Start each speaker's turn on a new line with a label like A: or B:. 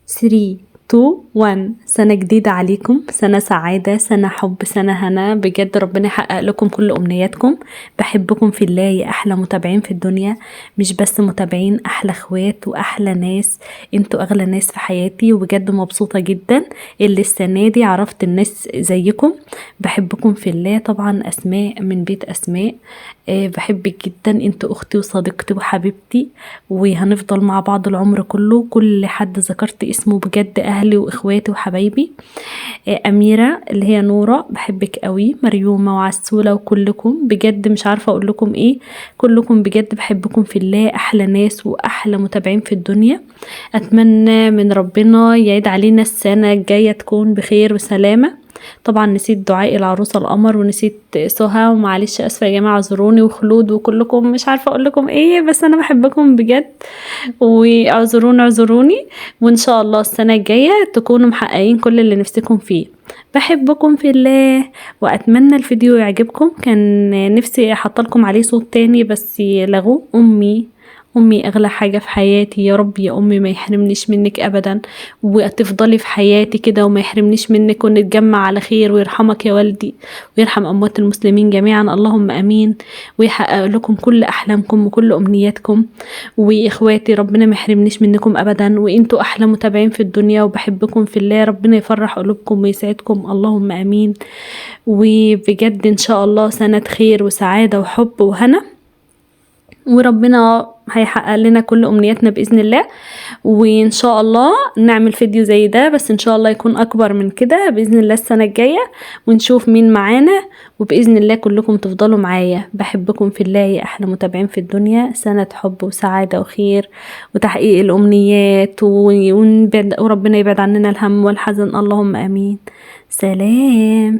A: 3 2 1. سنة جديدة عليكم، سنة سعادة، سنة حب، سنة هنا. بجد ربنا يحقق لكم كل أمنياتكم. بحبكم في الله يا أحلى متابعين في الدنيا، مش بس متابعين، أحلى اخوات وأحلى ناس. انتوا أغلى ناس في حياتي، وبجد مبسوطة جدا اللي السنة دي عرفت الناس زيكم. بحبكم في الله. طبعا أسماء من بيت أسماء، بحبك جدا، انتوا أختي وصديقتي وحبيبتي، وهنفضل مع بعض العمر كله. كل حد ذكرت اسمه بجد اهلي واخواتي وحبايبي. اميرة اللي هي نورة، بحبك قوي. مريومة وعسولة، وكلكم بجد مش عارفة اقول لكم ايه. كلكم بجد بحبكم في الله، احلى ناس واحلى متابعين في الدنيا. اتمنى من ربنا يعيد علينا السنة الجاية تكون بخير وسلامة. طبعا نسيت دعاء العروسة القمر، ونسيت سهى، ومعلش اسفة يا جماعة، اعذروني، وخلود، وكلكم مش عارفة اقول لكم ايه، بس انا بحبكم بجد، واعذروني اعذروني. وان شاء الله السنة الجاية تكونوا محققين كل اللي نفسكم فيه. بحبكم في الله، واتمنى الفيديو يعجبكم. كان نفسي احط لكم عليه صوت تاني بس لغوه. امي اغلى حاجة في حياتي، يا رب يا امي ما يحرمنيش منك ابدا، وتفضلي في حياتي كده وما يحرمنيش منك، ونتجمع على خير، ويرحمك يا والدي، ويرحم اموات المسلمين جميعا، اللهم امين. ويحقق لكم كل احلامكم وكل امنياتكم. واخواتي ربنا ما يحرمنيش منكم ابدا، وانتوا احلى متابعين في الدنيا، وبحبكم في الله. ربنا يفرح قلوبكم ويسعدكم، اللهم امين. وبجد ان شاء الله سنة خير وسعادة وحب وهنا، وربنا هيحقق لنا كل امنياتنا باذن الله. وان شاء الله نعمل فيديو زي ده، بس ان شاء الله يكون اكبر من كده باذن الله السنه الجايه، ونشوف مين معانا، وباذن الله كلكم تفضلوا معايا. بحبكم في الله يا احلى متابعين في الدنيا. سنه حب وسعاده وخير وتحقيق الامنيات، وربنا يبعد عننا الهم والحزن، اللهم امين. سلام.